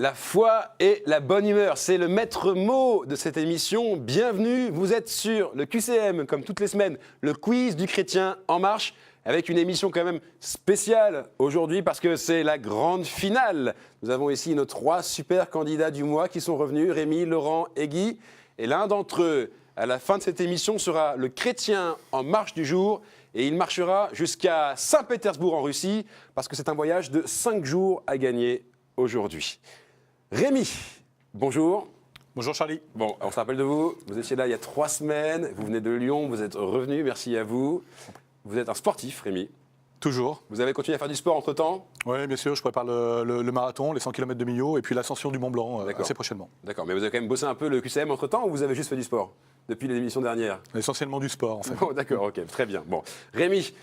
La foi et la bonne humeur, c'est le maître mot de cette émission. Bienvenue, vous êtes sur le QCM, comme toutes les semaines, le quiz du chrétien en marche, avec une émission quand même spéciale aujourd'hui parce que c'est la grande finale. Nous avons ici nos 3 super candidats du mois qui sont revenus, Rémi, Laurent et Guy. Et l'un d'entre eux, à la fin de cette émission, sera le chrétien en marche du jour. Et il marchera jusqu'à Saint-Pétersbourg en Russie parce que c'est un voyage de 5 jours à gagner aujourd'hui. Rémi, bonjour. Bonjour Charlie. Bon, on se rappelle de vous, vous étiez là il y a 3 semaines, vous venez de Lyon, vous êtes revenu, merci à vous. Vous êtes un sportif, Rémi. Toujours. Vous avez continué à faire du sport entre-temps? Oui, bien sûr, je prépare le marathon, les 100 km de Millau et puis l'ascension du Mont Blanc assez prochainement. D'accord, mais vous avez quand même bossé un peu le QCM entre-temps ou vous avez juste fait du sport depuis l'émission dernière? Essentiellement du sport en fait. Bon, d'accord, ok, très bien. Bon, Rémi,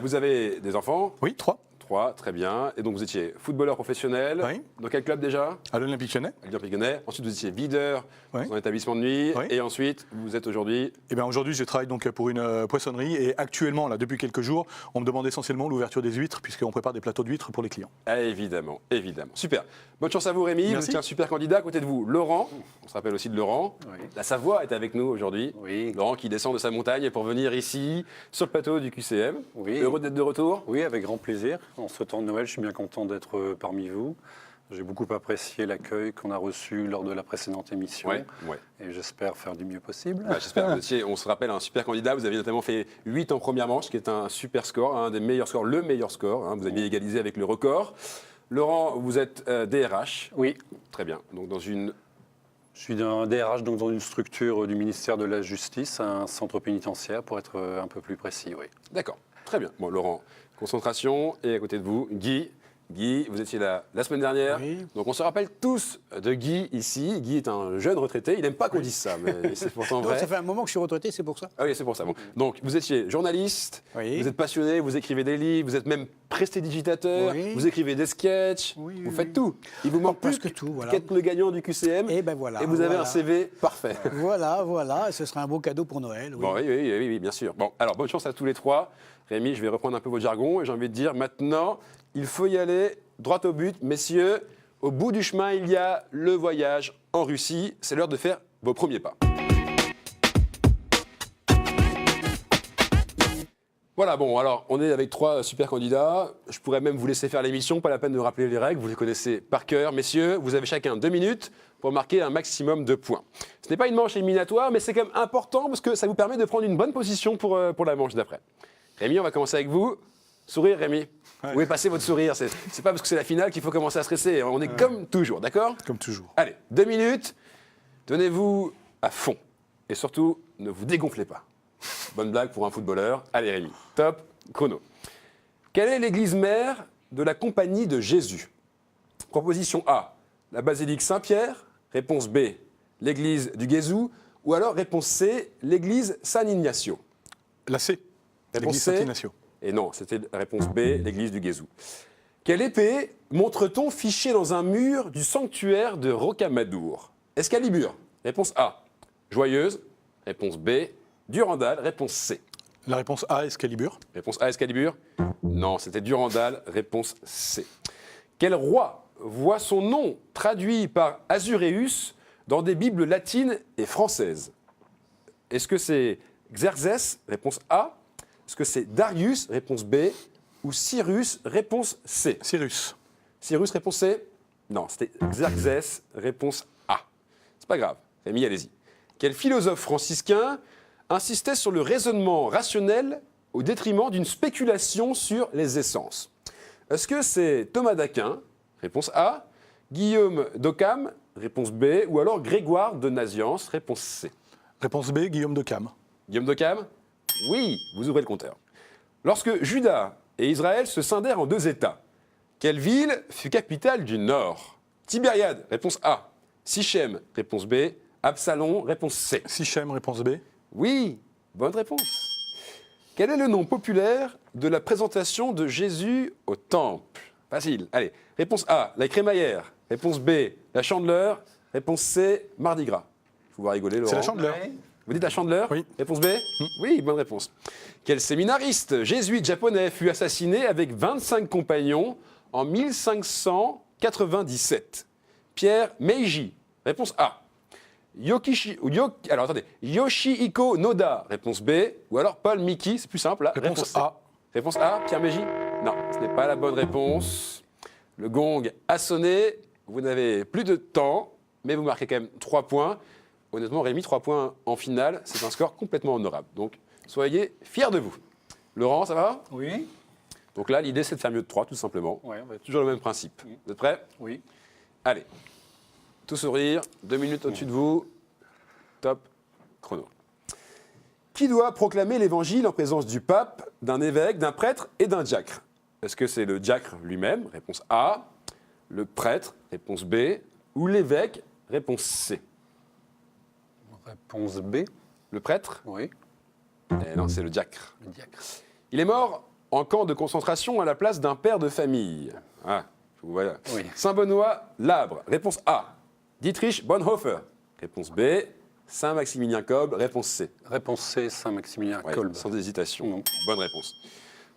vous avez des enfants? Oui, 3. 3, très bien. Et donc vous étiez footballeur professionnel. Oui. Dans quel club déjà? À l'Olympique Lyonnais. À l'Olympique Lyonnais. Ensuite vous étiez videur dans un établissement de nuit. Oui. Et ensuite vous êtes aujourd'hui? Eh bien aujourd'hui je travaille donc pour une poissonnerie et actuellement, là, depuis quelques jours, on me demande essentiellement l'ouverture des huîtres puisqu'on prépare des plateaux d'huîtres pour les clients. Ah, évidemment, évidemment. Super. Bonne chance à vous Rémi. Merci. Vous êtes un super candidat. À côté de vous, Laurent. On se rappelle aussi de Laurent. Oui. La Savoie est avec nous aujourd'hui. Oui. Laurent qui descend de sa montagne pour venir ici sur le plateau du QCM. Oui. Heureux d'être de retour? Oui, avec grand plaisir. En ce temps de Noël, je suis bien content d'être parmi vous. J'ai beaucoup apprécié l'accueil qu'on a reçu lors de la précédente émission. Ouais. Et j'espère faire du mieux possible. Bah, j'espère. Vous étiez, on se rappelle, un super candidat. Vous aviez notamment fait 8 en première manche, qui est un super score, un des meilleurs scores, le meilleur score. Vous aviez égalisé avec le record. Laurent, vous êtes DRH. Oui. Très bien. Donc dans une... Je suis d'un DRH, donc dans une structure du ministère de la Justice, un centre pénitentiaire, pour être un peu plus précis. Oui. D'accord. Très bien. Bon, Laurent, concentration. Et à côté de vous, Guy. Guy, vous étiez là la semaine dernière. Oui. Donc on se rappelle tous de Guy ici. Guy est un jeune retraité. Il n'aime pas qu'on dise ça, mais c'est pourtant vrai. Ça fait un moment que je suis retraité, c'est pour ça. Ah oui, c'est pour ça. Bon. Donc vous étiez journaliste, Oui. vous êtes passionné, vous écrivez des livres, vous êtes même prestidigitateur, Oui. vous écrivez des sketchs, Oui, vous oui, faites oui. tout. Il vous manque Presque plus tout, voilà. qu'être le gagnant du QCM. Et ben voilà. Et vous avez voilà. un CV parfait. Voilà, ce sera un beau cadeau pour Noël. Oui. Bon, oui, bien sûr. Bon, alors bonne chance à tous les 3. Rémi, je vais reprendre un peu votre jargon et j'ai envie de dire maintenant, il faut y aller droit au but. Messieurs, au bout du chemin, il y a le voyage en Russie. C'est l'heure de faire vos premiers pas. Voilà, bon, alors, on est avec 3 super candidats. Je pourrais même vous laisser faire l'émission, pas la peine de rappeler les règles, vous les connaissez par cœur. Messieurs, vous avez chacun 2 minutes pour marquer un maximum de points. Ce n'est pas une manche éliminatoire, mais c'est quand même important parce que ça vous permet de prendre une bonne position pour la manche d'après. Rémi, on va commencer avec vous. Sourire, Rémi. Vous pouvez passer votre sourire. C'est pas parce que c'est la finale qu'il faut commencer à stresser. On est comme toujours, d'accord? Comme toujours. Allez, 2 minutes. Donnez-vous à fond. Et surtout, ne vous dégonflez pas. Bonne blague pour un footballeur. Allez, Rémi. Top, chrono. Quelle est l'église mère de la Compagnie de Jésus? Proposition A, la basilique Saint-Pierre. Réponse B, l'église du Guézou. Ou alors réponse C, l'église San Ignacio. La C. Réponse L'église C. Saint-Ignacio. Et non, c'était réponse B, l'église du Guézou. Quelle épée montre-t-on fichée dans un mur du sanctuaire de Rocamadour? Excalibur. Réponse A, joyeuse. Réponse B, Durandal. Réponse C. La réponse A, Excalibur. Réponse A, Excalibur. Non, c'était Durandal. Réponse C. Quel roi voit son nom traduit par Azuréus dans des bibles latines et françaises? Est-ce que c'est Xerxès? Réponse A. Est-ce que c'est Darius? Réponse B. Ou Cyrus? Réponse C. Cyrus. Cyrus, réponse C? Non, c'était Xerxès. Réponse A. C'est pas grave. Rémi, allez-y. Quel philosophe franciscain insistait sur le raisonnement rationnel au détriment d'une spéculation sur les essences? Est-ce que c'est Thomas d'Aquin? Réponse A. Guillaume d'Occam? Réponse B. Ou alors Grégoire de Nazianze? Réponse C. Réponse B, Guillaume de Cam. Guillaume d'Occam? Oui, vous ouvrez le compteur. Lorsque Juda et Israël se scindèrent en 2 États, quelle ville fut capitale du Nord? Tibériade, réponse A. Sichem, réponse B. Absalom, réponse C. Sichem, réponse B. Oui, bonne réponse. Quel est le nom populaire de la présentation de Jésus au temple? Facile. Allez, réponse A, la crémaillère. Réponse B, la chandeleur. Réponse C, Mardi Gras. Vous va rigoler, Laurent. C'est la chandeleur. Vous dites la chandeleur? Oui. Réponse B? Oui, bonne réponse. Quel séminariste jésuite japonais fut assassiné avec 25 compagnons en 1597? Pierre Meiji. Réponse A. Yoshihiko Noda. Réponse B. Ou alors Paul Miki, c'est plus simple. Là. Réponse C. A. Réponse A, Pierre Meiji? Non, ce n'est pas la bonne réponse. Le gong a sonné. Vous n'avez plus de temps, mais vous marquez quand même 3 points. Honnêtement, Rémi, 3 points en finale, c'est un score complètement honorable. Donc, soyez fiers de vous. Laurent, ça va? Oui. Donc là, l'idée, c'est de faire mieux de 3, tout simplement. Ouais, on va être- Toujours le même principe. Vous êtes prêts? Oui. Allez. Tout sourire, 2 minutes au-dessus de vous. Top. Chrono. Qui doit proclamer l'évangile en présence du pape, d'un évêque, d'un prêtre et d'un diacre? Est-ce que c'est le diacre lui-même? Réponse A. Le prêtre? Réponse B. Ou l'évêque? Réponse C. Réponse B. Le prêtre? Oui. Eh non, c'est le diacre. Le diacre. Il est mort en camp de concentration à la place d'un père de famille. Ah, voilà. Oui. Saint-Benoît Labre. Réponse A. Dietrich Bonhoeffer. Réponse B. Saint-Maximilien Kolbe. Réponse C. Réponse C, Saint-Maximilien Ouais, Kolbe. sans hésitation. Non. Bonne réponse.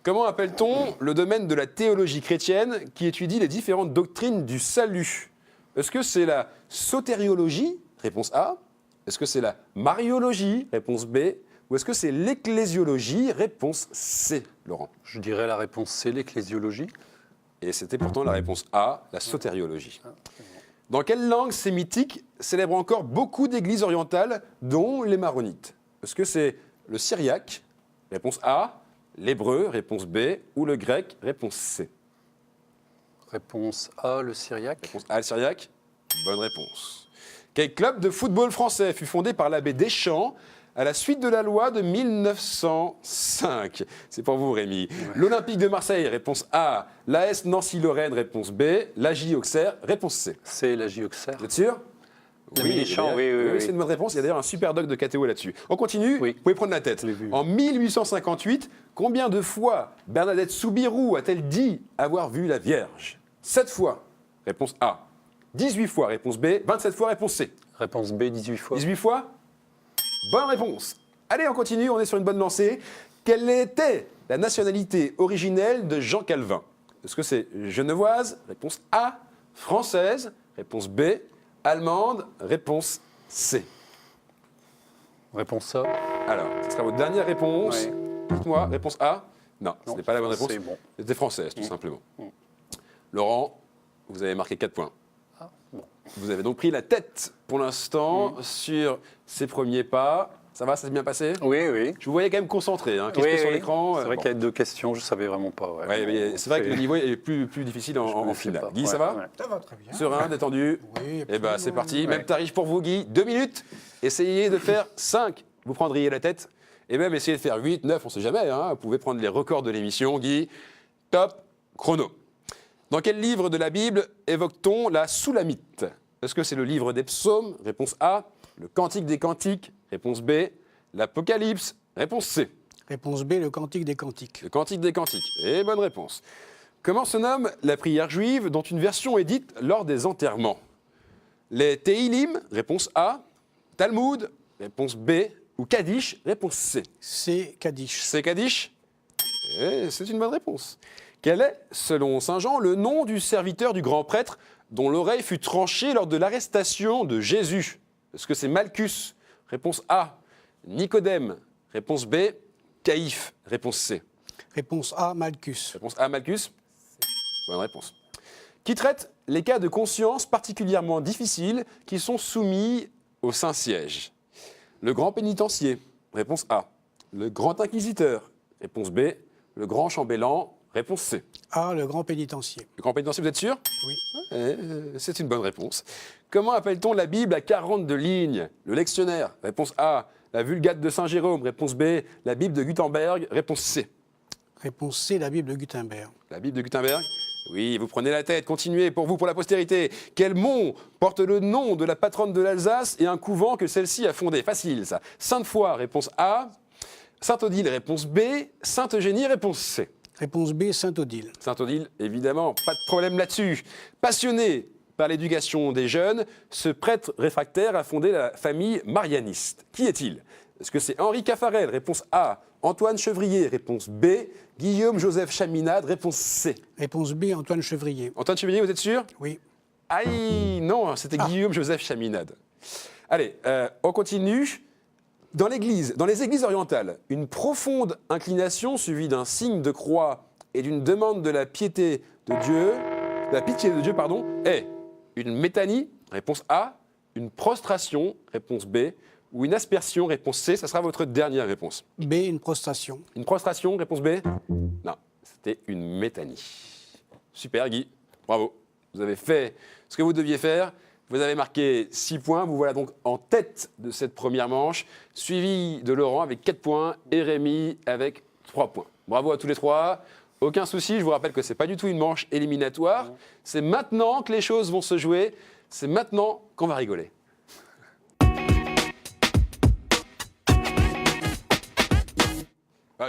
Comment appelle-t-on le domaine de la théologie chrétienne qui étudie les différentes doctrines du salut? Est-ce que c'est la sotériologie? Réponse A. Est-ce que c'est la mariologie? Réponse B. Ou est-ce que c'est l'ecclésiologie? Réponse C, Laurent. Je dirais la réponse C, l'ecclésiologie. Et c'était pourtant la réponse A, la sotériologie. Dans quelle langue sémitique célèbrent encore beaucoup d'églises orientales, dont les maronites? Est-ce que c'est le syriaque? Réponse A. L'hébreu? Réponse B. Ou le grec? Réponse C. Réponse A, le syriaque. Réponse A, le syriaque. Bonne réponse. Quel club de football français fut fondé par l'abbé Deschamps à la suite de la loi de 1905? C'est pour vous, Rémi. L'Olympique de Marseille, réponse A. L'AS Nancy-Lorraine, réponse B. L'AJ Auxerre, réponse C. C, la Auxerre. Vous êtes sûr? L'Abbé Deschamps, oui. C'est une bonne réponse. Il y a d'ailleurs un super doc de KTO là-dessus. On continue. Oui. Vous pouvez prendre la tête. Je l'ai vu. En 1858, combien de fois Bernadette Soubirous a-t-elle dit avoir vu la Vierge? 7 fois. Réponse A. 18 fois. Réponse B. 27 fois. Réponse C. Réponse B, 18 fois. 18 fois? Bonne réponse. Allez, on continue. On est sur une bonne lancée. Quelle était la nationalité originelle de Jean Calvin? Est-ce que c'est genevoise? Réponse A. Française? Réponse B. Allemande? Réponse C. Réponse A. Alors, ce sera votre dernière réponse. Ouais. Dites-moi, réponse A? Non, ce Non, n'est pas la bonne réponse. c'est bon. C'était française, tout simplement. Laurent, vous avez marqué 4 points. Ah, bon. Vous avez donc pris la tête pour l'instant sur ces premiers pas. Ça va, ça s'est bien passé? Oui, oui. Je vous voyais quand même concentré, hein, question Oui, sur oui. l'écran. C'est vrai bon. qu'il y a 2 questions, je ne savais vraiment pas. Ouais. Ouais, mais c'est vrai que le niveau est plus difficile en connaissais finale. pas. Guy, ça Ouais, va? ouais. Ça va très bien. Serein, détendu? Oui, Eh bien, c'est parti. Ouais. Même tarif pour vous, Guy. 2 minutes. Essayez de faire 5. Vous prendriez la tête. Et même essayez de faire 8, 9, on ne sait jamais. Hein. Vous pouvez prendre les records de l'émission, Guy. Top chrono. Dans quel livre de la Bible évoque-t-on la Soulamite? Est-ce que c'est le livre des psaumes? Réponse A. Le Cantique des Cantiques? Réponse B. L'Apocalypse? Réponse C. Réponse B, le cantique des cantiques. Le Cantique des Cantiques. Et bonne réponse. Comment se nomme la prière juive dont une version est dite lors des enterrements? Les Teilim? Réponse A. Talmud? Réponse B. Ou Kaddish? Réponse C. C'est Kaddish. C'est Kaddish? Et c'est une bonne réponse. Quel est, selon Saint Jean, le nom du serviteur du grand prêtre dont l'oreille fut tranchée lors de l'arrestation de Jésus? Est-ce que c'est Malchus? Réponse A. Nicodème? Réponse B. Caïphe? Réponse C. Réponse A, Malchus. Réponse A, Malchus? Bonne réponse. Qui traite les cas de conscience particulièrement difficiles qui sont soumis au Saint-Siège? Le grand pénitencier? Réponse A. Le grand inquisiteur? Réponse B. Le grand chambellan? Réponse C. A, le grand pénitencier. Le grand pénitencier, vous êtes sûr? Oui. C'est une bonne réponse. Comment appelle-t-on la Bible à 42 lignes? Le lectionnaire? Réponse A. La Vulgate de Saint Jérôme? Réponse B. La Bible de Gutenberg? Réponse C. Réponse C, la Bible de Gutenberg. La Bible de Gutenberg? Oui, vous prenez la tête. Continuez pour vous, pour la postérité. Quel mont porte le nom de la patronne de l'Alsace et un couvent que celle-ci a fondé? Facile, ça. Sainte-Foy, réponse A. Sainte-Odile, réponse B. Sainte-Eugénie, réponse C. Réponse B, Sainte-Odile. Sainte-Odile, évidemment, pas de problème là-dessus. Passionné par l'éducation des jeunes, ce prêtre réfractaire a fondé la famille marianiste. Qui est-il? Est-ce que c'est Henri Caffarel? Réponse A. Antoine Chevrier? Réponse B. Guillaume Joseph Chaminade? Réponse C. Réponse B, Antoine Chevrier. Antoine Chevrier, vous êtes sûr? Oui. Aïe, non, c'était Guillaume Joseph Chaminade. Allez, on continue. Dans les églises orientales, une profonde inclination suivie d'un signe de croix et d'une demande de la piété de Dieu, est une métanie, réponse A, une prostration, réponse B, ou une aspersion, réponse C. Ça sera votre dernière réponse. B, une prostration. Une prostration, réponse B? Non, c'était une métanie. Super, Guy. Bravo. Vous avez fait ce que vous deviez faire. Vous avez marqué 6 points. Vous voilà donc en tête de cette première manche, suivi de Laurent avec 4 points et Rémi avec 3 points. Bravo à tous les 3. Aucun souci, je vous rappelle que ce n'est pas du tout une manche éliminatoire. C'est maintenant que les choses vont se jouer. C'est maintenant qu'on va rigoler.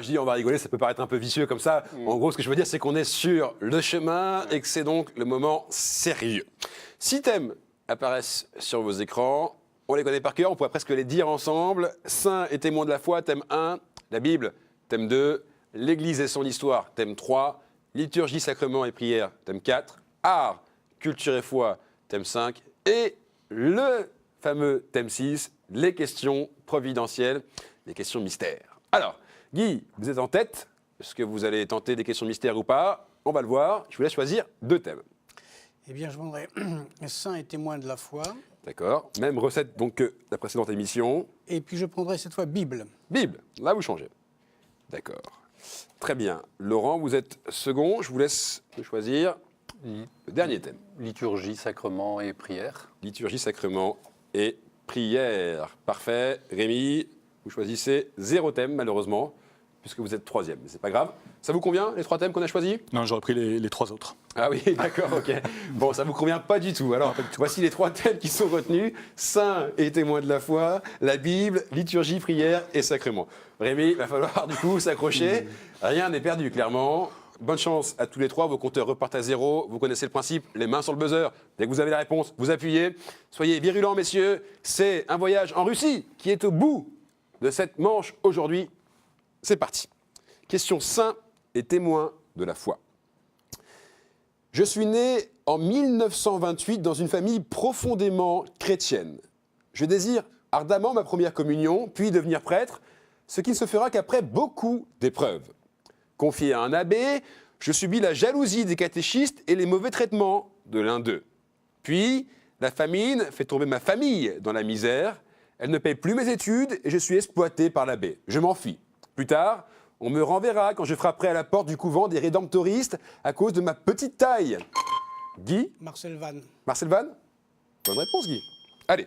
Je dis on va rigoler, ça peut paraître un peu vicieux comme ça. En gros, ce que je veux dire, c'est qu'on est sur le chemin et que c'est donc le moment sérieux. 6 thèmes apparaissent sur vos écrans. On les connaît par cœur, on pourrait presque les dire ensemble. Saints et témoins de la foi, thème 1. La Bible, thème 2. L'Église et son histoire, thème 3. Liturgie, sacrement et prière, thème 4. Art, culture et foi, thème 5. Et le fameux thème 6, les questions providentielles, les questions mystères. Alors, Guy, vous êtes en tête. Est-ce que vous allez tenter des questions mystères ou pas? On va le voir. Je vous laisse choisir 2 thèmes. Eh bien, je prendrai Saints et témoins de la foi. D'accord. Même recette donc que la précédente émission. Et puis, je prendrai cette fois Bible. Bible. Là, vous changez. D'accord. Très bien. Laurent, vous êtes second. Je vous laisse choisir le dernier thème. Liturgie, sacrement et prière. Liturgie, sacrement et prière. Parfait. Rémi, vous choisissez 0 thème, malheureusement, puisque vous êtes 3e. Mais c'est pas grave. Ça vous convient, les 3 thèmes qu'on a choisis? Non, j'aurais pris les 3 autres. Ah oui, d'accord, ok. Bon, ça vous convient pas du tout. Alors, voici les 3 thèmes qui sont retenus. Saints et témoins de la foi, la Bible, liturgie, prière et sacrement. Rémi, il va falloir du coup s'accrocher. Rien n'est perdu, clairement. Bonne chance à tous les 3. Vos compteurs repartent à 0. Vous connaissez le principe, les mains sur le buzzer. Dès que vous avez la réponse, vous appuyez. Soyez virulents, messieurs. C'est un voyage en Russie qui est au bout de cette manche aujourd'hui. C'est parti. Question saints et témoins de la foi. Je suis né en 1928 dans une famille profondément chrétienne. Je désire ardemment ma première communion, puis devenir prêtre, ce qui ne se fera qu'après beaucoup d'épreuves. Confié à un abbé, je subis la jalousie des catéchistes et les mauvais traitements de l'un d'eux. Puis, la famine fait tomber ma famille dans la misère. Elle ne paye plus mes études et je suis exploité par l'abbé. Je m'enfuis. Plus tard, on me renverra quand je frapperai à la porte du couvent des rédemptoristes à cause de ma petite taille. Guy? Marcel Vann. Marcel Vann? Bonne réponse, Guy. Allez.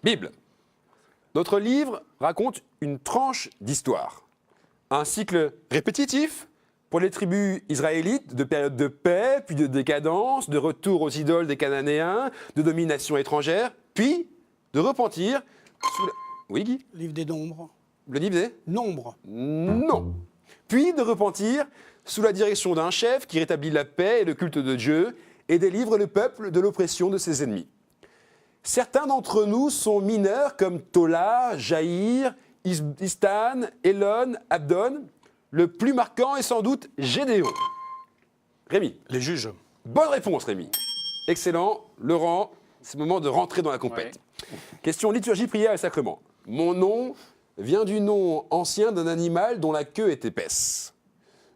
Bible. Notre livre raconte une tranche d'histoire. Un cycle répétitif pour les tribus israélites de période de paix, puis de décadence, de retour aux idoles des Cananéens, de domination étrangère, puis de repentir sous la... Oui, Guy? Livre des Nombres. Le livre des... Nombres. Non. Puis de repentir sous la direction d'un chef qui rétablit la paix et le culte de Dieu et délivre le peuple de l'oppression de ses ennemis. Certains d'entre nous sont mineurs comme Tola, Jaïr, Istan, Elon, Abdon. Le plus marquant est sans doute Gédéon. Rémi. Les juges. Bonne réponse, Rémi. Excellent. Laurent, c'est le moment de rentrer dans la compète. Ouais. Question liturgie, prière et sacrement. Mon nom vient du nom ancien d'un animal dont la queue est épaisse.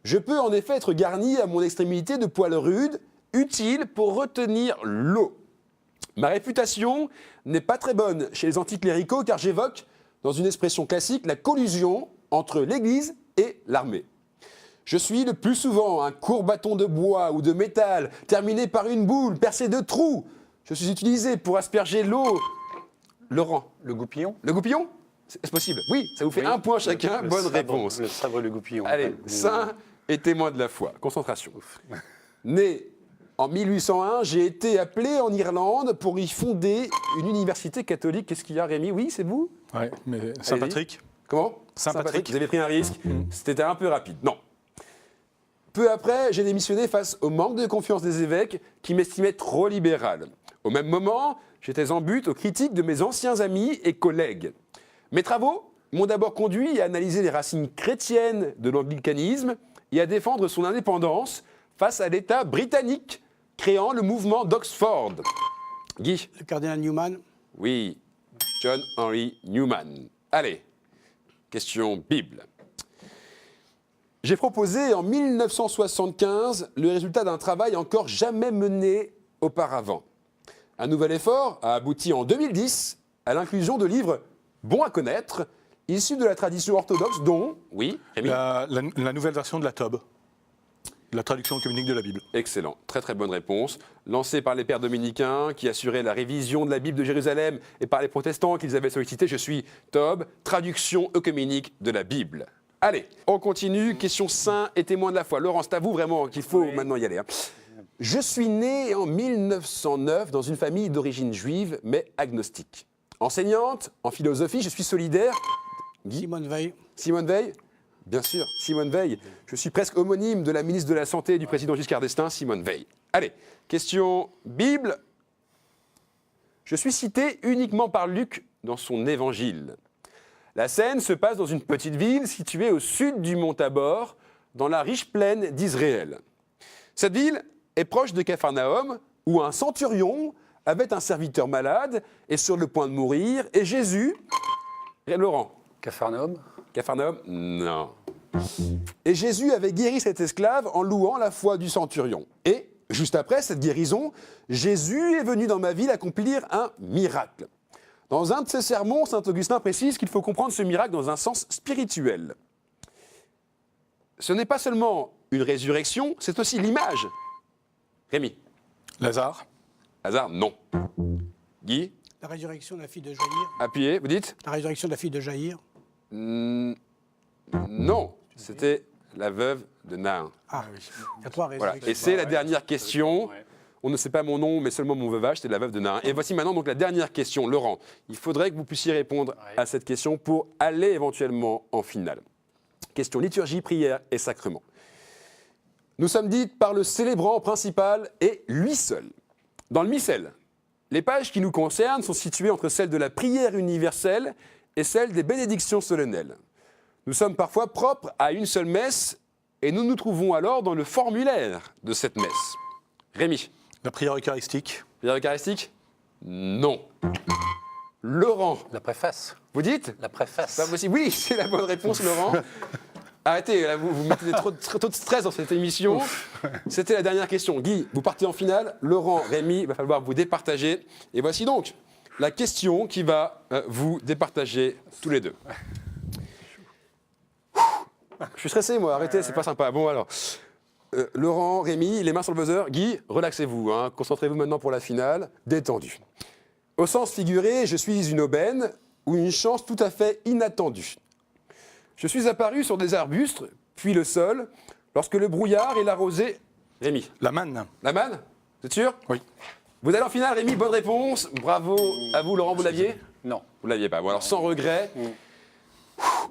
Je peux en effet être garni à mon extrémité de poils rudes, utiles pour retenir l'eau. Ma réputation n'est pas très bonne chez les anticléricaux car j'évoque, dans une expression classique, la collusion entre l'Église et l'armée. Je suis le plus souvent un court bâton de bois ou de métal terminé par une boule percée de trous. Je suis utilisé pour asperger l'eau. Laurent. Le goupillon? Le goupillon? C'est possible. Oui, ça vous fait Oui. 1 point chacun. Le Bonne sabre, réponse. Le sabre et le goupillon. Allez, Ouais. saint et témoin de la foi. Concentration. Né en 1801, j'ai été appelé en Irlande pour y fonder une université catholique. Qu'est-ce qu'il y a, Rémi? Oui, c'est vous? Ouais, mais Saint-Patrick. Comment? Saint-Patrick. Vous avez pris un risque? C'était un peu rapide. Non. Peu après, j'ai démissionné face au manque de confiance des évêques qui m'estimaient trop libéral. Au même moment, j'étais en butte aux critiques de mes anciens amis et collègues. Mes travaux m'ont d'abord conduit à analyser les racines chrétiennes de l'anglicanisme et à défendre son indépendance face à l'État britannique créant le mouvement d'Oxford? Guy? Le cardinal Newman. Oui, John Henry Newman. Allez, question Bible. J'ai proposé en 1975 le résultat d'un travail encore jamais mené auparavant. Un nouvel effort a abouti en 2010 à l'inclusion de livres bons à connaître, issus de la tradition orthodoxe dont, oui, Rémi? La nouvelle version de la Tob, la traduction œcuménique de la Bible. Excellent, très très bonne réponse. Lancée par les pères dominicains qui assuraient la révision de la Bible de Jérusalem et par les protestants qu'ils avaient sollicité, je suis Tob, traduction œcuménique de la Bible. Allez, on continue, question saint et témoin de la foi. Laurent, c'est à vous vraiment qu'il faut maintenant y aller. Je suis né en 1909 dans une famille d'origine juive mais agnostique. Enseignante en philosophie, je suis solidaire. Guy? Simone Veil. Simone Veil? Bien sûr, Simone Veil. Je suis presque homonyme de la ministre de la Santé du président Giscard d'Estaing, Simone Veil. Allez, question Bible. Je suis cité uniquement par Luc dans son évangile. La scène se passe dans une petite ville située au sud du mont Tabor, dans la riche plaine d'Israël. Cette ville est proche de Capharnaüm, où un centurion avait un serviteur malade et sur le point de mourir, et Jésus... Laurent? Capharnaüm? Capharnaüm? Non. Et Jésus avait guéri cet esclave en louant la foi du centurion. Et, juste après cette guérison, Jésus est venu dans ma ville accomplir un miracle. Dans un de ses sermons, saint Augustin précise qu'il faut comprendre ce miracle dans un sens spirituel. Ce n'est pas seulement une résurrection, c'est aussi l'image. Rémi? Lazare. Hasard? Non. Guy? La résurrection de la fille de Jaïr. Appuyez, vous dites? La résurrection de la fille de Jaïr. Non, c'était la veuve de Nain. Ah oui. Il y a trois Voilà. résurrections. Et c'est la dernière question. Ouais. On ne sait pas mon nom, mais seulement mon veuvage, c'était la veuve de Nain. Et voici maintenant donc la dernière question. Laurent, il faudrait que vous puissiez répondre à cette question pour aller éventuellement en finale. Question liturgie, prière et sacrement. Nous sommes dites par le célébrant principal et lui seul. Dans le missel, les pages qui nous concernent sont situées entre celles de la prière universelle et celles des bénédictions solennelles. Nous sommes parfois propres à une seule messe et nous nous trouvons alors dans le formulaire de cette messe. Rémi? La prière eucharistique. Prière eucharistique? Non. Laurent? La préface. Vous dites? La préface. Pas possible. Oui, c'est la bonne réponse, Laurent. Arrêtez, là, vous mettez trop de stress dans cette émission. C'était la dernière question. Guy, vous partez en finale. Laurent, Rémi, il va falloir vous départager. Et voici donc la question qui va vous départager tous les deux. Je suis stressé, moi. Arrêtez, c'est pas sympa. Bon, alors. Laurent, Rémi, les mains sur le buzzer. Guy, relaxez-vous. Hein. Concentrez-vous maintenant pour la finale. Détendu. Au sens figuré, je suis une aubaine ou une chance tout à fait inattendue. Je suis apparu sur des arbustes, puis le sol, lorsque le brouillard et la rosée... Rémi. La manne. La manne? Vous êtes sûr? Oui. Vous allez en finale, Rémi, bonne réponse. Bravo à vous, Laurent, vous l'aviez? Non. Vous l'aviez pas. Bon, alors sans regret.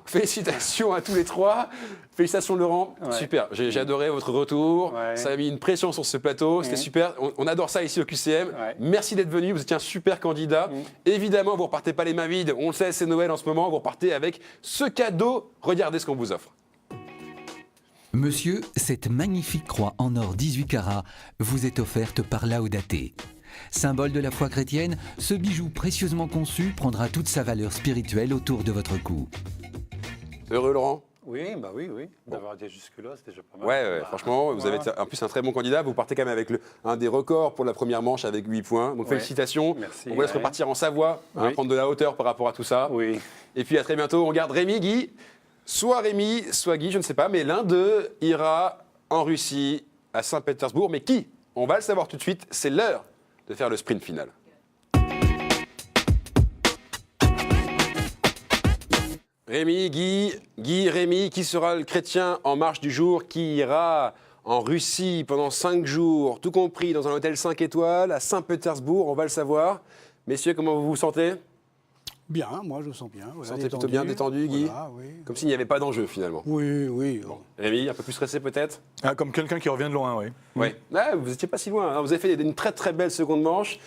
Félicitations à tous les trois. Félicitations, Laurent. Ouais. Super. J'ai adoré votre retour. Ouais. Ça a mis une pression sur ce plateau. C'était super. On adore ça ici au QCM. Ouais. Merci d'être venu. Vous étiez un super candidat. Évidemment, vous ne repartez pas les mains vides. On le sait, c'est Noël en ce moment. Vous repartez avec ce cadeau. Regardez ce qu'on vous offre. Monsieur, cette magnifique croix en or 18 carats vous est offerte par Laudaté. Symbole de la foi chrétienne, ce bijou précieusement conçu prendra toute sa valeur spirituelle autour de votre cou. Heureux, Laurent? Oui, bah oui. D'avoir été jusque-là, c'est déjà pas mal. Ouais, Bah, franchement, vous avez été en plus un très bon candidat. Vous partez quand même avec un des records pour la première manche avec 8 points. Donc Ouais. félicitations. Merci, On vous laisse ouais. repartir en Savoie, hein, Oui. prendre de la hauteur par rapport à tout ça. Oui. Et puis à très bientôt. On garde Rémi, Guy. Soit Rémi, soit Guy, je ne sais pas, mais l'un d'eux ira en Russie, à Saint-Pétersbourg. Mais qui? On va le savoir tout de suite. C'est l'heure de faire le sprint final. Rémi, Guy, Rémi, qui sera le chrétien en marche du jour, qui ira en Russie pendant 5 jours, tout compris dans un hôtel 5 étoiles à Saint-Pétersbourg, on va le savoir. Messieurs, comment vous vous sentez? Bien, moi je me sens bien. Vous vous sentez plutôt bien détendu, Guy? Voilà, oui. Comme s'il n'y avait pas d'enjeu finalement. Oui. Rémi, un peu plus stressé peut-être? Ah, comme quelqu'un qui revient de loin, oui. Oui. Vous n'étiez pas si loin, hein. Vous avez fait une très très belle seconde manche.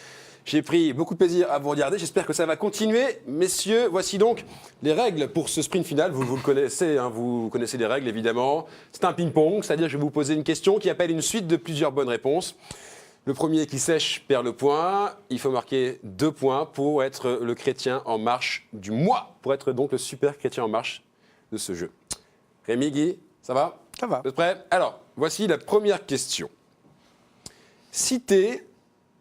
J'ai pris beaucoup de plaisir à vous regarder. J'espère que ça va continuer. Messieurs, voici donc les règles pour ce sprint final. Vous le connaissez, hein, vous connaissez les règles évidemment. C'est un ping-pong, c'est-à-dire que je vais vous poser une question qui appelle une suite de plusieurs bonnes réponses. Le premier qui sèche perd le point. Il faut marquer 2 points pour être le chrétien en marche du mois, pour être donc le super chrétien en marche de ce jeu. Rémi, Guy, ça va? Ça va. Vous êtes prêts? Alors, voici la première question. Citez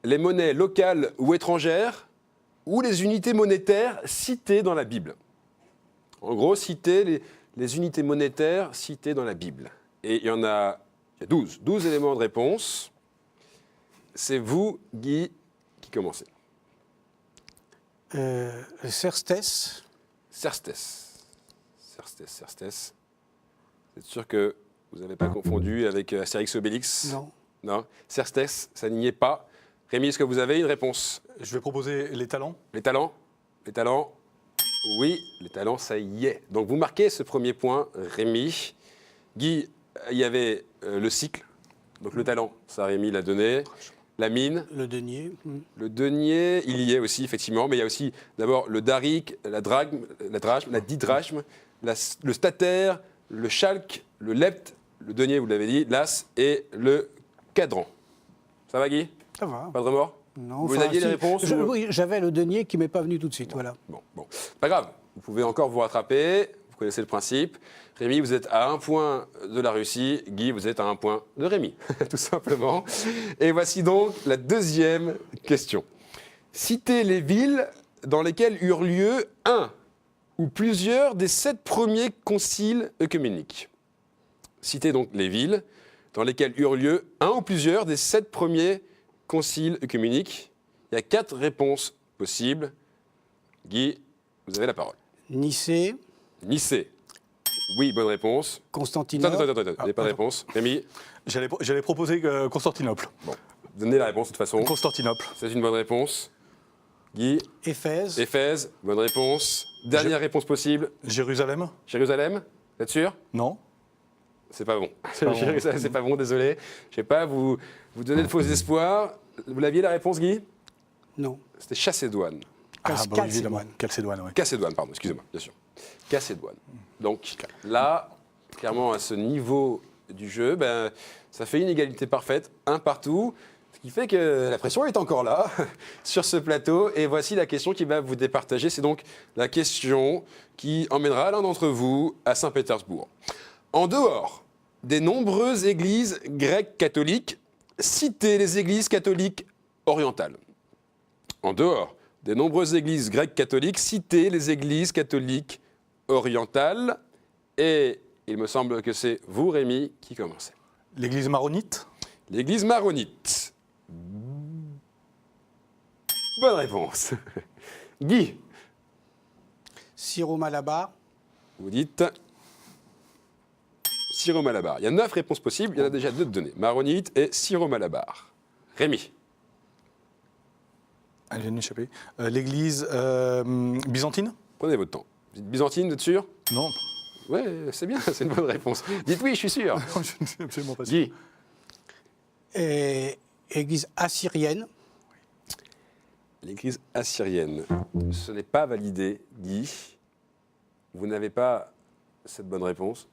les monnaies locales ou étrangères ou les unités monétaires citées dans la Bible. En gros, citez les unités monétaires citées dans la Bible. Et il y a 12. 12 éléments de réponse. C'est vous, Guy, qui commencez. Cerstès. Cerstès. Cerstès. Vous êtes sûr que vous n'avez pas confondu avec Astérix Obélix? Non. Non. Cerstès, ça n'y est pas. Rémi, est-ce que vous avez une réponse? Je vais proposer les talents. Les talents? Les talents? Oui, les talents, ça y est. Donc vous marquez ce premier point, Rémi. Guy, il y avait le cycle. Donc le talent, ça Rémi l'a donné. La mine, Le denier. le denier, il y est aussi, effectivement. Mais il y a aussi d'abord le daric, la drachme, la didrachme, le stataire, le chalque, le lepte, le denier, vous l'avez dit, l'as et le cadran. Ça va, Guy? Ça va. Pas de remords? Non, Vous aviez les réponses ou- Oui, j'avais le denier qui m'est pas venu tout de suite. Voilà. Bon. Pas grave, vous pouvez encore vous rattraper, vous connaissez le principe. Rémi, vous êtes à 1 point de la Russie. Guy, vous êtes à 1 point de Rémi, tout simplement. Et voici donc la deuxième question. Citez les villes dans lesquelles eurent lieu un ou plusieurs des 7 premiers conciles œcuméniques. Citez donc les villes dans lesquelles eurent lieu un ou plusieurs des 7 premiers conciles œcuméniques. Il y a 4 réponses possibles. Guy, vous avez la parole. Nicée, Nicée. Oui, bonne réponse. Constantinople. Attends, il n'y a pas de réponse. Rémi, J'allais proposer Constantinople. donnez la réponse de toute façon. Constantinople. C'est une bonne réponse. Guy, Éphèse. Éphèse, bonne réponse. Dernière réponse possible. Jérusalem. Jérusalem, vous êtes sûr? Non. C'est pas bon. bon. Jérusalem, c'est pas bon, désolé. Je sais pas, vous donner de faux espoirs. Vous l'aviez la réponse, Guy? Non. C'était Chassédoine. Évidemment. Calcédoine, oui. Cacédoine, pardon, excusez-moi, bien sûr. Cacédoine. Donc là, clairement, à ce niveau du jeu, ben, ça fait une égalité parfaite, un partout, ce qui fait que la pression est encore là, sur ce plateau. Et voici la question qui va vous départager. C'est donc la question qui emmènera l'un d'entre vous à Saint-Pétersbourg. En dehors des nombreuses églises grecques catholiques, citez les églises catholiques orientales. En dehors des nombreuses églises grecques catholiques, citez les églises catholiques orientales. Et il me semble que c'est vous, Rémi, qui commencez. L'église maronite. L'église maronite. Bonne réponse. Guy, Syro-Malabar. vous dites Syro-Malabar. Il y a 9 réponses possibles, il y en a déjà 2 de données. Maronite et Syro-Malabar. Rémi, Elle vient de m'échapper. L'église byzantine. prenez votre temps. Vous dites Byzantine, vous êtes sûr? Non. Ouais, c'est bien, c'est une bonne réponse. Dites oui, je suis sûr. Je ne suis absolument pas sûr. Guy, Et église assyrienne. l'église assyrienne. Ce n'est pas validé, Guy. Vous n'avez pas cette bonne réponse.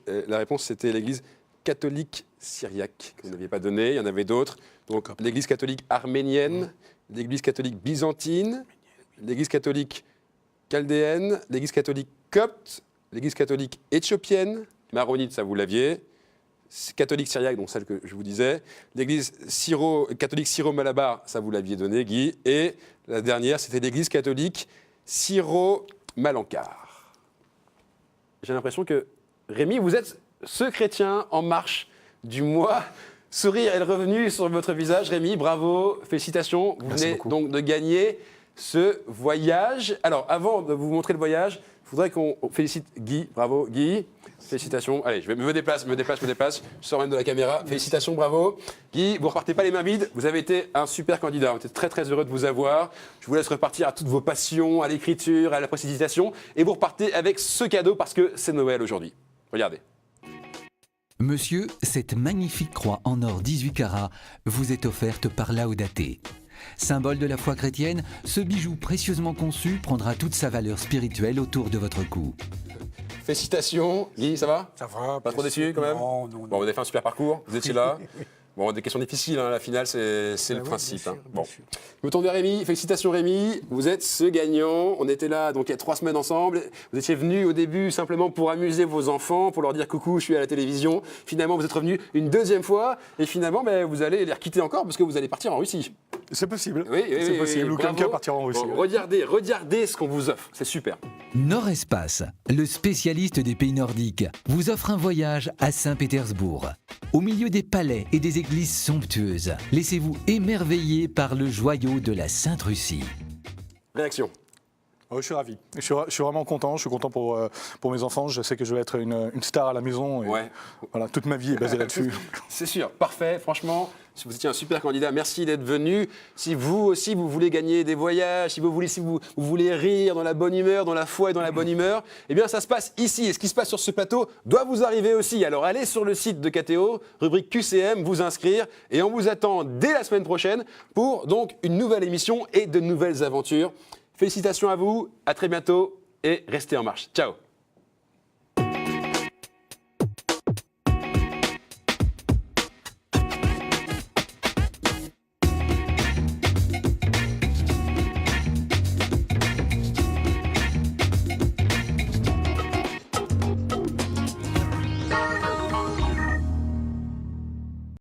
La réponse, c'était l'église catholique syriaque que vous n'aviez pas donnée. Il y en avait d'autres. Donc, l'église catholique arménienne, l'église catholique byzantine, l'église catholique chaldéenne, l'église catholique copte, l'église catholique éthiopienne, maronite, ça vous l'aviez, catholique syriaque, donc celle que je vous disais, l'église catholique syro-malabar, ça vous l'aviez donné, Guy, et la dernière, c'était l'église catholique syro-malankar. J'ai l'impression que, Rémi, vous êtes ce chrétien en marche du mois. Sourire est le revenu sur votre visage, Rémi, bravo, félicitations. Vous Merci venez beaucoup. donc de gagner ce voyage. Alors, avant de vous montrer le voyage, il faudrait qu'on félicite Guy. Bravo, Guy. Félicitations. Allez, je me déplace. Je sors même de la caméra. Félicitations, bravo. Guy, vous repartez pas les mains vides. Vous avez été un super candidat. On était très, très heureux de vous avoir. Je vous laisse repartir à toutes vos passions, à l'écriture, à la précipitation. Et vous repartez avec ce cadeau parce que c'est Noël aujourd'hui. Regardez. Monsieur, cette magnifique croix en or 18 carats vous est offerte par Laodaté. Symbole de la foi chrétienne, ce bijou précieusement conçu prendra toute sa valeur spirituelle autour de votre cou. Félicitations. Guy, ça va? Ça va. Pas trop déçu quand même? Non. Bon, vous avez fait un super parcours. Vous étiez là. Bon, des questions difficiles, hein, la finale, c'est le oui, principe. bien sûr, hein. bien Bon. sûr. Je me tourne vers Rémi. Félicitations Rémi, vous êtes ce gagnant. On était là donc il y a 3 semaines ensemble. Vous étiez venu au début simplement pour amuser vos enfants, pour leur dire coucou, je suis à la télévision. Finalement, vous êtes revenu une 2e fois et finalement, vous allez les quitter encore parce que vous allez partir en Russie. C'est possible. Oui, oui, c'est oui, possible. oui, Ou bravo. quelqu'un partira en Russie. Bon, regardez ce qu'on vous offre, c'est super. Nord Espace, le spécialiste des pays nordiques, vous offre un voyage à Saint-Pétersbourg. Au milieu des palais et des églises somptueuses, laissez-vous émerveiller par le joyau de la Sainte-Russie. Réaction. Oh, je suis ravi. Je suis vraiment content. Je suis content pour mes enfants. Je sais que je vais être une star à la maison. Et Ouais. Voilà, toute ma vie est basée là-dessus. C'est sûr, parfait, franchement. Si vous étiez un super candidat, merci d'être venu. Si vous aussi, vous voulez gagner des voyages, si vous voulez rire dans la bonne humeur, dans la foi et dans la bonne humeur, eh bien ça se passe ici. Et ce qui se passe sur ce plateau doit vous arriver aussi. Alors allez sur le site de KTO, rubrique QCM, vous inscrire. Et on vous attend dès la semaine prochaine pour donc une nouvelle émission et de nouvelles aventures. Félicitations à vous, à très bientôt et restez en marche. Ciao.